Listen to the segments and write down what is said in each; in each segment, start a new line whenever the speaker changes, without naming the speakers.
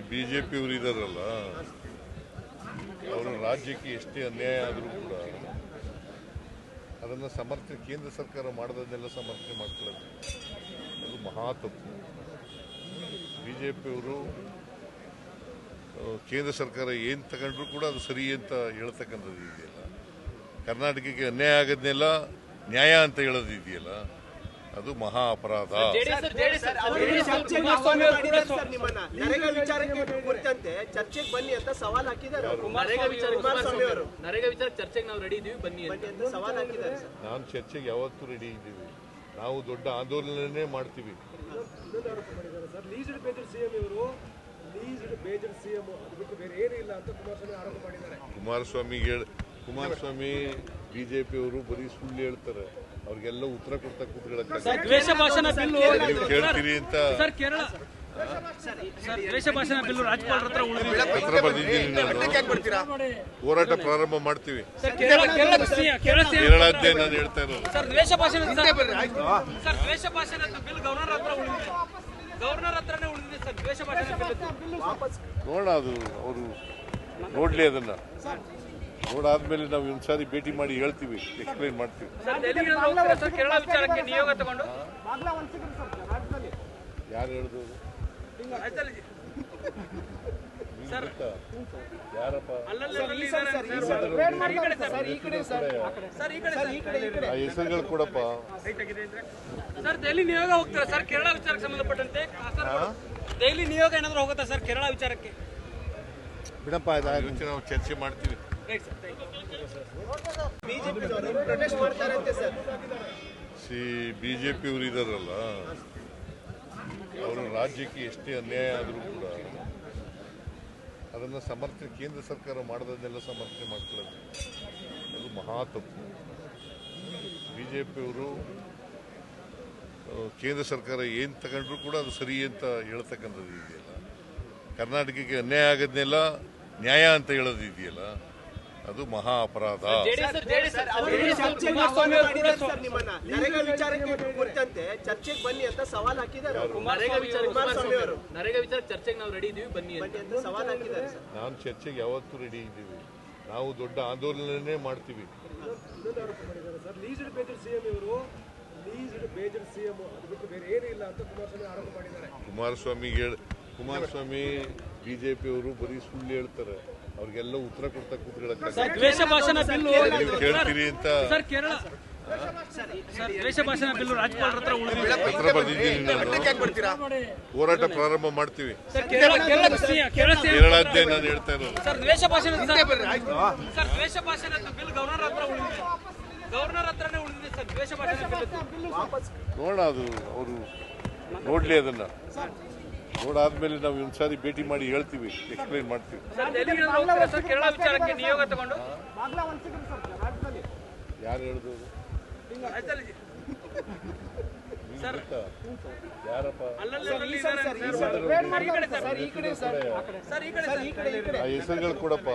ಬಿಜೆಪಿಯವರು ಇದಾರಲ್ಲ, ಅವರು ರಾಜ್ಯಕ್ಕೆ ಎಷ್ಟೇ ಅನ್ಯಾಯ ಆದರೂ ಕೂಡ ಅದನ್ನು ಸಮರ್ಥನೆ ಕೇಂದ್ರ ಸರ್ಕಾರ ಮಾಡೋದನ್ನೆಲ್ಲ ಸಮರ್ಥನೆ ಮಾಡ್ಕೊಳ್ಳೋದು ಅದು ಮಹಾ ತಪ್ಪು. ಬಿಜೆಪಿಯವರು ಕೇಂದ್ರ ಸರ್ಕಾರ ಏನು ತಗೊಂಡ್ರು ಕೂಡ ಅದು ಸರಿ ಅಂತ ಹೇಳ್ತಕ್ಕಂಥದ್ದು ಇದೆಯಲ್ಲ, ಕರ್ನಾಟಕಕ್ಕೆ ಅನ್ಯಾಯ ಆಗೋದನ್ನೆಲ್ಲ ನ್ಯಾಯ ಅಂತ ಹೇಳೋದು ಇದೆಯಲ್ಲ, ಅದು ಮಹಾ ಅಪರಾಧ.
ಚರ್ಚೆಗೆ ಬನ್ನಿ ಅಂತ ಸವಾಲ್ ಹಾಕಿದ್ದಾರೆ.
ನಾನು ಚರ್ಚೆಗೆ ಯಾವತ್ತೂ ರೆಡಿ ಇದ್ದೀವಿ. ನಾವು ದೊಡ್ಡ ಆಂದೋಲನನೇ ಮಾಡ್ತೀವಿ. ಕುಮಾರಸ್ವಾಮಿ ಬಿಜೆಪಿಯವರು ಬರೀ ಸುಳ್ಳು ಹೇಳ್ತಾರೆ. ಅವ್ರಿಗೆಲ್ಲ ಉತ್ತರ ಕೊಡ್ತಾ ಕೇಳ್ತೀರಿ ಅಂತ ಪತ್ರ ಬರೆದಿದ್ದೀನಿ. ಹೋರಾಟ ಪ್ರಾರಂಭ ಮಾಡ್ತೀವಿ. ಕೇರಳದ್ದೇ ನಾನು ಹೇಳ್ತಾ ಇರೋದು. ನೋಡೋಣ, ಅದು ಅವರು ನೋಡ್ಲಿ. ಅದನ್ನ ನೋಡಾದ್ಮೇಲೆ ನಾವು ಒಂದ್ಸಾರಿ ಭೇಟಿ ಮಾಡಿ ಹೇಳ್ತೀವಿ, ಎಕ್ಸ್ಪ್ಲೈನ್ ಮಾಡ್ತೀವಿ. ಯಾರು ಹೇಳಿದ್ರು? ಯಾರಪ್ಪ? ಹೆಸರುಗಳು ಕೊಡಪ್ಪ.
ಸರ್ ದೆಹಲಿ ನಿಯೋಗ ಹೋಗ್ತಾರೆ ಸರ್ ಕೇರಳ ವಿಚಾರಕ್ಕೆ ಸಂಬಂಧಪಟ್ಟಂತೆ. ದೆಹಲಿ ನಿಯೋಗ ಏನಾದ್ರು ಹೋಗುತ್ತಾ ಸರ್ ಕೇರಳ ವಿಚಾರಕ್ಕೆ?
ಬಿಡಪ್ಪ, ನಾವು ಚರ್ಚೆ ಮಾಡ್ತೀವಿ. ಬಿಜೆಪಿಯವರು ಇದಾರಲ್ಲ, ಅವರು ರಾಜ್ಯಕ್ಕೆ ಎಷ್ಟೇ ಅನ್ಯಾಯ ಆದರೂ ಕೂಡ ಅದನ್ನು ಸಮರ್ಥನೆ ಕೇಂದ್ರ ಸರ್ಕಾರ ಮಾಡೋದನ್ನೆಲ್ಲ ಸಮರ್ಥನೆ ಮಾಡ್ಕೊಳ್ಳೋದು ಅದು ಮಹಾ ತಪ್ಪು. ಬಿಜೆಪಿಯವರು ಕೇಂದ್ರ ಸರ್ಕಾರ ಏನು ತಗೊಂಡ್ರು ಕೂಡ ಅದು ಸರಿ ಅಂತ ಹೇಳ್ತಕ್ಕಂಥದ್ದು ಇದೆಯಲ್ಲ, ಕರ್ನಾಟಕಕ್ಕೆ ಅನ್ಯಾಯ ಆಗೋದನ್ನೆಲ್ಲ ನ್ಯಾಯ ಅಂತ ಹೇಳೋದು ಇದೆಯಲ್ಲ, ಅದು ಮಹಾ ಅಪರಾಧ.
ಚರ್ಚೆಗೆ ಬನ್ನಿ ಅಂತ ಸವಾಲ್ ಹಾಕಿದ್ದಾರೆ.
ನಾನು ಚರ್ಚೆಗೆ ಯಾವತ್ತೂ ರೆಡಿ ಇದ್ದೀವಿ. ನಾವು ದೊಡ್ಡ ಆಂದೋಲನನೇ ಮಾಡ್ತೀವಿ. ಕುಮಾರಸ್ವಾಮಿ ಬಿಜೆಪಿಯವರು ಬರೀ ಸುಳ್ಳು ಹೇಳ್ತಾರೆ. ಅವ್ರಿಗೆಲ್ಲ ಉತ್ತರ ಕೊಡ್ತಾ ಕೇಳ್ತೀರಿ ಅಂತ ಪತ್ರ ಬರೆದಿದ್ದೀನಿ. ಹೋರಾಟ ಪ್ರಾರಂಭ ಮಾಡ್ತೀವಿ. ಕೇರಳದ್ದೇ ನಾನು ಹೇಳ್ತಾ ಇರೋದು. ನೋಡೋಣ, ಅದು ಅವರು ನೋಡ್ಲಿ. ಅದನ್ನ ನೋಡಾದ್ಮೇಲೆ ನಾವು ಒಂದ್ಸಾರಿ ಭೇಟಿ ಮಾಡಿ ಹೇಳ್ತೀವಿ, ಎಕ್ಸ್ಪ್ಲೈನ್ ಮಾಡ್ತೀವಿ. ಯಾರು ಹೇಳಿದ್ರು? ಯಾರಪ್ಪ? ಹೆಸರುಗಳು ಕೊಡಪ್ಪ.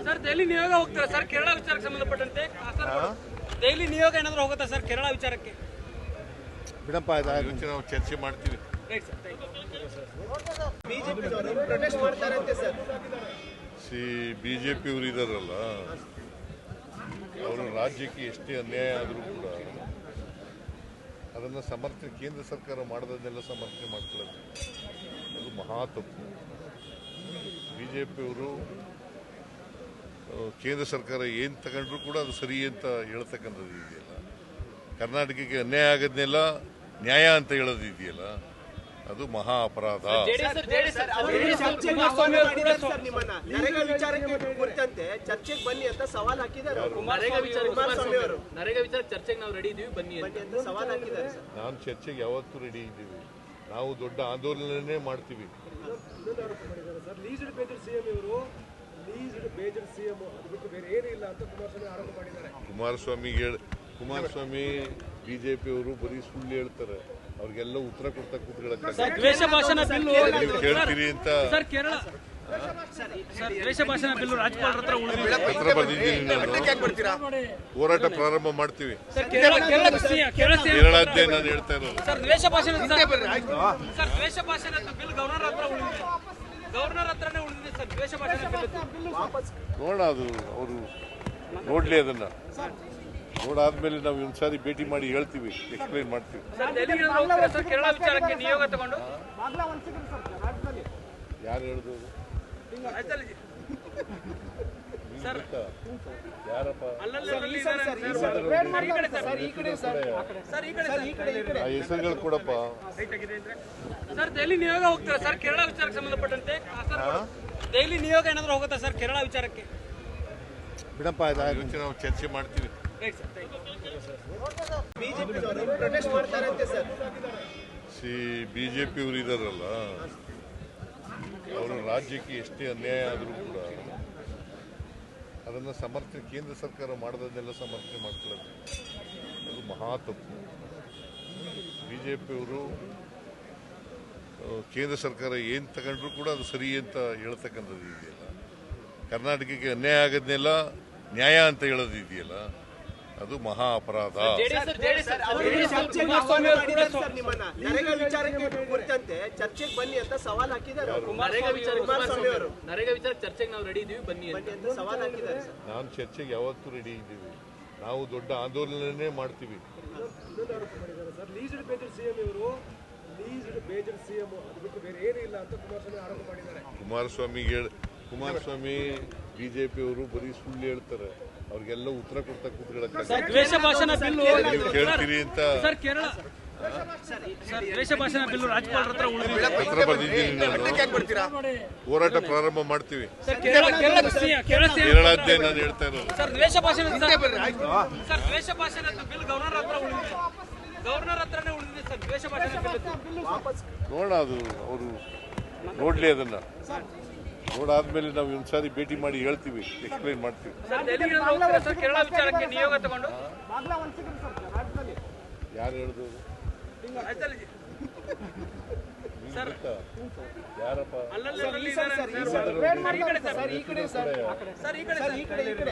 ಸರ್ ದೆಹಲಿ ನಿಯೋಗ ಹೋಗ್ತಾರೆ ಸರ್ ಕೇರಳ ವಿಚಾರಕ್ಕೆ ಸಂಬಂಧಪಟ್ಟಂತೆ. ದೆಹಲಿ ನಿಯೋಗ ಏನಾದ್ರು ಹೋಗುತ್ತಾ ಸರ್ ಕೇರಳ ವಿಚಾರಕ್ಕೆ?
ಬಿಡಪ್ಪ, ನಾವು ಚರ್ಚೆ ಮಾಡ್ತೀವಿ. ಬಿಜೆಪಿಯವರು ಇದಾರಲ್ಲ, ಅವರು ರಾಜ್ಯಕ್ಕೆ ಎಷ್ಟೇ ಅನ್ಯಾಯ ಆದರೂ ಕೂಡ ಅದನ್ನು ಸಮರ್ಥನೆ ಕೇಂದ್ರ ಸರ್ಕಾರ ಮಾಡೋದನ್ನೆಲ್ಲ ಸಮರ್ಥನೆ ಮಾಡ್ಕೊಳ್ಳೋದು ಅದು ಮಹಾ ತಪ್ಪು. ಬಿಜೆಪಿಯವರು ಕೇಂದ್ರ ಸರ್ಕಾರ ಏನು ತಗೊಂಡ್ರು ಕೂಡ ಅದು ಸರಿ ಅಂತ ಹೇಳ್ತಕ್ಕಂಥದ್ದು ಇದೆಯಲ್ಲ, ಕರ್ನಾಟಕಕ್ಕೆ ಅನ್ಯಾಯ ಆಗೋದನ್ನೆಲ್ಲ ನ್ಯಾಯ ಅಂತ ಹೇಳೋದು ಇದೆಯಲ್ಲ, ಅದು ಮಹಾ ಅಪರಾಧ.
ಚರ್ಚೆಗೆ ಬನ್ನಿ ಅಂತ ಸವಾಲ್ ಹಾಕಿದ್ದಾರೆ.
ನಾನು ಚರ್ಚೆಗೆ ಯಾವತ್ತೂ ರೆಡಿ ಇದ್ದೀವಿ. ನಾವು ದೊಡ್ಡ ಆಂದೋಲನನೇ ಮಾಡ್ತೀವಿ. ಕುಮಾರಸ್ವಾಮಿ ಬಿಜೆಪಿಯವರು ಬರೀ ಸುಳ್ಳು ಹೇಳ್ತಾರೆ. ಅವ್ರಿಗೆಲ್ಲ ಉತ್ತರ ಕೊಡ್ತಾ ಕೇಳ್ತೀರಿ ಅಂತ
ಸರ್ ದ್ವೇಷ ಭಾಷಣ ಬಿಲ್ಲು ರಾಜ್ಯಪಾಲರ ಹತ್ರ ಉಳಿದಿದೆ.
ಪತ್ರ ಬರೆದಿದ್ದೀನಿ ನಾನು. ಹೋರಾಟ ಪ್ರಾರಂಭ ಮಾಡ್ತೀವಿ.
ಸರ್ ಕೇರಳಾದ್ಯಂತ
ನಾನು ಹೇಳ್ತಾ ಇರೋದು
ಸರ್ ದ್ವೇಷ ಭಾಷಣ ಸರ್ ದ್ವೇಷ ಭಾಷಣದ ಬಿಲ್ ಗವರ್ನರ್ ಹತ್ರ ಉಳಿದಿದೆ. ಗವರ್ನರ್ ಹತ್ರನೇ ಉಳಿದಿದೆ ಸರ್ ದ್ವೇಷ ಭಾಷಣ ಬಿಲ್.
ನೋಡೋಣ, ಅದು ಅವರು ನೋಡ್ಲಿ, ಅದನ್ನ ನೋಡಾದ್ಮೇಲೆ ನಾವು ಒಂದ್ಸಾರಿ ಭೇಟಿ ಮಾಡಿ ಹೇಳ್ತೀವಿ, ಎಕ್ಸ್ಪ್ಲೈನ್ ಮಾಡ್ತೀವಿ.
ಸರ್ ದೆಹಲಿಗೆ ಹೋಗ್ತೀರಾ ಸರ್ ಕೇರಳ ವಿಚಾರಕ್ಕೆ ನಿಯೋಗ ತಗೊಂಡು?
ಯಾರು ಹೇಳಿದ್ರು?
ಆಯ್ತಲ್ಲ ಜಿ. ಸರ್
ಯಾರಪ್ಪ?
ಅಲ್ಲಲ್ಲಿ ಇದ್ದಾರೆ ಸರ್. ಈ ಕಡೆ ಸರ್ ಈ ಕಡೆ ಸರ್
ಆ ಹೆಸರುಗಳು ಕೊಡಪ್ಪ.
ಸರ್ ದೆಹಲಿ ನಿಯೋಗ ಹೋಗ್ತೀರಾ ಸರ್ ಕೇರಳ ವಿಚಾರಕ್ಕೆ ಸಂಬಂಧಪಟ್ಟಂತೆ? ದೆಹಲಿ ನಿಯೋಗ ಏನಾದ್ರು ಹೋಗುತ್ತಾ ಸರ್ ಕೇರಳ ವಿಚಾರಕ್ಕೆ?
ಬಿಡಪ್ಪ, ನಾವು ಚರ್ಚೆ ಮಾಡ್ತೀವಿ.
ಬಿಜೆಪಿ ಪ್ರೊಟೆಸ್ಟ್ ಮಾಡ್ತಾರಂತೆ ಸರ್.
ಬಿಜೆಪಿ ಅವರು ಇದಾರಲ್ಲ, ಅವರು ರಾಜ್ಯಕ್ಕೆ ಎಷ್ಟೇ ಅನ್ಯಾಯ ಆದರೂ ಕೂಡ ಅದನ್ನು ಸಮರ್ಥನೆ, ಕೇಂದ್ರ ಸರ್ಕಾರ ಮಾಡೋದನ್ನೆಲ್ಲ ಸಮರ್ಥನೆ ಮಾಡ್ಕೊಳ್ಳೋದು ಅದು ಮಹಾ ತಪ್ಪು. ಬಿಜೆಪಿಯವರು ಕೇಂದ್ರ ಸರ್ಕಾರ ಏನು ತಗೊಂಡ್ರು ಕೂಡ ಅದು ಸರಿ ಅಂತ ಹೇಳ್ತಕ್ಕಂಥದ್ದು ಇದೆಯಲ್ಲ, ಕರ್ನಾಟಕಕ್ಕೆ ಅನ್ಯಾಯ ಆಗೋದನ್ನೆಲ್ಲ ನ್ಯಾಯ ಅಂತ ಹೇಳೋದು ಇದೆಯಲ್ಲ, ಅದು ಮಹಾ ಅಪರಾಧ.
ನರೇಗಾ ವಿಚಾರಕ್ಕೆ ಕುರಿತಂತೆ ಚರ್ಚೆಗೆ ಬನ್ನಿ ಅಂತ ಸವಾಲ್ ಹಾಕಿದ್ದಾರೆ. ಕುಮಾರಸ್ವಾಮಿ ಅವರು
ನರೇಗಾ ವಿಚಾರ ಚರ್ಚೆಗೆ ನಾವು ರೆಡಿ ಇದೀವಿ ಬನ್ನಿ
ಅಂತ ಸವಾಲ್ ಹಾಕಿದ್ದಾರೆ.
ನಾನು ಚರ್ಚೆಗೆ ಯಾವತ್ತೂ ರೆಡಿ ಇದ್ದೀವಿ. ನಾವು ದೊಡ್ಡ ಆಂದೋಲನನೇ ಮಾಡ್ತೀವಿ. ಕುಮಾರಸ್ವಾಮಿ ಬಿಜೆಪಿಯವರು ಬರೀ ಸುಳ್ಳು ಹೇಳ್ತಾರೆ, ಅವ್ರಿಗೆಲ್ಲ ಉತ್ತರ ಕೊಡ್ತಾ
ದ್ವೇಷ ಭಾಷಣ ಬಿಲ್ಲು
ಕೇಳ್ತೀರಿ ಅಂತ
ಸರ್ ದ್ವೇಷ ಭಾಷಣ ಬಿಲ್ಲು ರಾಜ್ಯಪಾಲರ ಹತ್ರ ಉಳಿದಿದೆ.
ಪತ್ರ ಬರೆದಿದ್ದೀನಿ ನಾನು. ಹೋರಾಟ ಪ್ರಾರಂಭ ಮಾಡ್ತೀವಿ. ಕೇರಳಾದ್ಯಂತ ನಾನು ಹೇಳ್ತಾ ಇರೋದು
ಸರ್ ದ್ವೇಷ ಭಾಷಣ ಸರ್ ದ್ವೇಷ ಭಾಷಣದ ಬಿಲ್ ಗವರ್ನರ್ ಹತ್ರ ಉಳಿದಿದೆ. ಗವರ್ನರ್ ಹತ್ರನೇ ಉಳಿದಿದೆ ಸರ್ ದ್ವೇಷ ಭಾಷಣ ಬಿಲ್.
ನೋಡೋಣ, ಅದು ಅವರು ನೋಡ್ಲಿ, ಅದನ್ನ ನೋಡಾದ್ಮೇಲೆ ನಾವು ಒಂದ್ಸಾರಿ ಭೇಟಿ ಮಾಡಿ ಹೇಳ್ತೀವಿ, ಎಕ್ಸ್ಪ್ಲೈನ್ ಮಾಡ್ತೀವಿ.
ಸರ್ ದೆಹಲಿಗೆ ಹೋಗ್ತೀರಾ ಸರ್ ಕೇರಳ ವಿಚಾರಕ್ಕೆ ನಿಯೋಗ ತಗೊಂಡು?
ಯಾರು ಹೇಳಿದ್ರು?
ಆಯ್ತಲ್ಲ ಜಿ. ಸರ್
ಯಾರಪ್ಪ?
ಅಲ್ಲಲ್ಲಿ ಇದ್ದಾರೆ ಸರ್. ಈ ಕಡೆ ಸರ್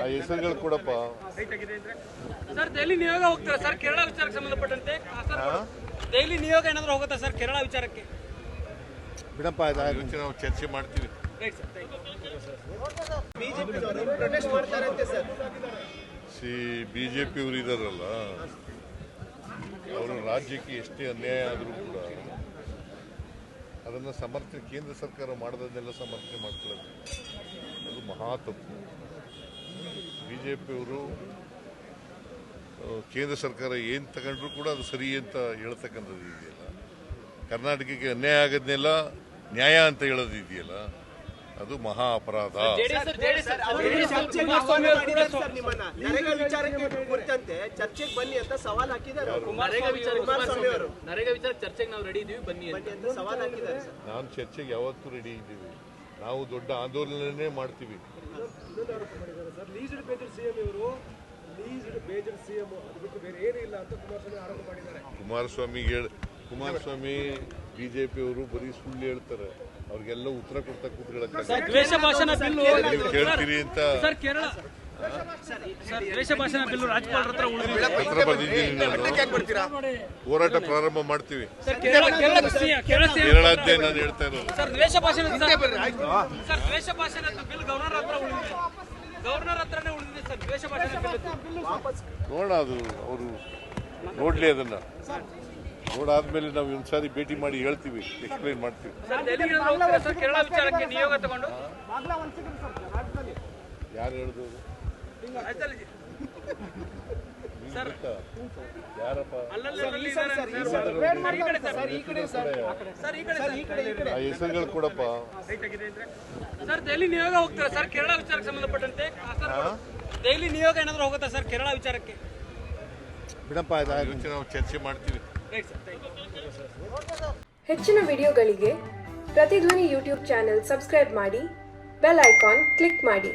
ಆ ಹೆಸರುಗಳು ಕೊಡಪ್ಪ.
ಸರ್ ದೆಹಲಿ ನಿಯೋಗ ಹೋಗ್ತೀರಾ ಸರ್ ಕೇರಳ ವಿಚಾರಕ್ಕೆ ಸಂಬಂಧಪಟ್ಟಂತೆ? ದೆಹಲಿ ನಿಯೋಗ ಏನಾದ್ರು ಹೋಗುತ್ತಾ ಸರ್ ಕೇರಳ ವಿಚಾರಕ್ಕೆ?
ಬಿಡಪ್ಪ, ನಾವು ಚರ್ಚೆ ಮಾಡ್ತೀವಿ.
ಬಿಜೆಪಿ ಪ್ರೊಟೆಸ್ಟ್ ಮಾಡ್ತಾರಂತೆ ಸರ್.
ಬಿಜೆಪಿ ಅವರು ಇದಾರಲ್ಲ, ಅವರು ರಾಜ್ಯಕ್ಕೆ ಎಷ್ಟೇ ಅನ್ಯಾಯ ಆದರೂ ಕೂಡ ಅದನ್ನು ಸಮರ್ಥನೆ, ಕೇಂದ್ರ ಸರ್ಕಾರ ಮಾಡೋದನ್ನೆಲ್ಲ ಸಮರ್ಥನೆ ಮಾಡ್ಕೊಳ್ಳೋದು ಅದು ಮಹಾ ತಪ್ಪು. ಬಿಜೆಪಿಯವರು ಕೇಂದ್ರ ಸರ್ಕಾರ ಏನು ತಗೊಂಡ್ರು ಕೂಡ ಅದು ಸರಿ ಅಂತ ಹೇಳ್ತಕ್ಕಂಥದ್ದು ಇದೆಯಲ್ಲ, ಕರ್ನಾಟಕಕ್ಕೆ ಅನ್ಯಾಯ ಆಗೋದನ್ನೆಲ್ಲ ನ್ಯಾಯ ಅಂತ ಹೇಳೋದು ಇದೆಯಲ್ಲ, ಅದು ಮಹಾ ಅಪರಾಧ.
ನರೇಗಾ ವಿಚಾರಕ್ಕೆ ಕುರಿತಂತೆ ಚರ್ಚೆಗೆ ಬನ್ನಿ ಅಂತ ಸವಾಲ್ ಹಾಕಿದ್ದಾರೆ. ಕುಮಾರಸ್ವಾಮಿ ಅವರು
ನರೇಗಾ ವಿಚಾರ ಚರ್ಚೆಗೆ ನಾವು ರೆಡಿ ಇದೀವಿ ಬನ್ನಿ
ಅಂತ ಸವಾಲ್ ಹಾಕಿದ್ದಾರೆ.
ನಾನು ಚರ್ಚೆಗೆ ಯಾವತ್ತೂ ರೆಡಿ ಇದ್ದೀವಿ. ನಾವು ದೊಡ್ಡ ಆಂದೋಲನನೇ ಮಾಡ್ತೀವಿ. ಕುಮಾರಸ್ವಾಮಿ ಬಿಜೆಪಿಯವರು ಬರೀ ಸುಳ್ಳು ಹೇಳ್ತಾರೆ, ಅವ್ರಿಗೆಲ್ಲ ಉತ್ತರ ಕೊಡ್ತಾ
ದ್ವೇಷ ಭಾಷಣ ಬಿಲ್ಲು
ಕೇಳ್ತೀರಿ ಅಂತ
ಸರ್ ಸರ್ ದ್ವೇಷ ಭಾಷಣ ಬಿಲ್ಲು ರಾಜ್ಯಪಾಲರ ಹತ್ರ ಉಳಿದಿದೆ.
ಪತ್ರ ಬರೆದಿದ್ದೀನಿ ನಾನು. ಹೋರಾಟ ಪ್ರಾರಂಭ ಮಾಡ್ತೀವಿ. ಕೇರಳಾದ್ಯಂತ ನಾನು ಹೇಳ್ತಾ ಇರೋದು
ಸರ್ ದ್ವೇಷ ಭಾಷಣ ಸರ್ ದ್ವೇಷ ಭಾಷಣದ ಬಿಲ್ ಗವರ್ನರ್ ಹತ್ರ ಉಳಿದಿದೆ. ಗವರ್ನರ್ ಹತ್ರನೇ ಉಳಿದಿದೆ ಸರ್ ದ್ವೇಷ ಭಾಷಣ ಬಿಲ್.
ನೋಡೋಣ, ಅದು ಅವರು ನೋಡ್ಲಿ, ಅದನ್ನ ನೋಡಾದ್ಮೇಲೆ ನಾವು ಒಂದ್ಸಾರಿ ಭೇಟಿ ಮಾಡಿ ಹೇಳ್ತೀವಿ, ಎಕ್ಸ್ಪ್ಲೈನ್ ಮಾಡ್ತೀವಿ.
ಸರ್ ದೆಹಲಿಗೆ ಹೋಗ್ತೀರಾ ಸರ್ ಕೇರಳ ವಿಚಾರಕ್ಕೆ ನಿಯೋಗ ತಗೊಂಡು?
ಯಾರು ಹೇಳಿದ್ರು?
ಆಯ್ತಲ್ಲ ಜಿ. ಸರ್
ಯಾರಪ್ಪ?
ಅಲ್ಲಲ್ಲಿ ಇದ್ದಾರೆ ಸರ್. ಈ ಕಡೆ
ಆ ಹೆಸರುಗಳು ಕೊಡಪ್ಪ.
ಸರ್ ದೆಹಲಿ ನಿಯೋಗ ಹೋಗ್ತೀರಾ ಸರ್ ಕೇರಳ ವಿಚಾರಕ್ಕೆ ಸಂಬಂಧಪಟ್ಟಂತೆ? ದೆಹಲಿ ನಿಯೋಗ ಏನಾದ್ರು ಹೋಗುತ್ತಾ ಸರ್ ಕೇರಳ ವಿಚಾರಕ್ಕೆ?
ಬಿಡಪ್ಪ, ನಾವು ಚರ್ಚೆ ಮಾಡ್ತೀವಿ.
ಹೆಚ್ಚಿನ ವಿಡಿಯೋಗಳಿಗೆ ಪ್ರತಿಧ್ವನಿ ಯೂಟ್ಯೂಬ್ ಚಾನೆಲ್ ಸಬ್ಸ್ಕ್ರೈಬ್ ಮಾಡಿ, ಬೆಲ್ ಐಕಾನ್ ಕ್ಲಿಕ್ ಮಾಡಿ.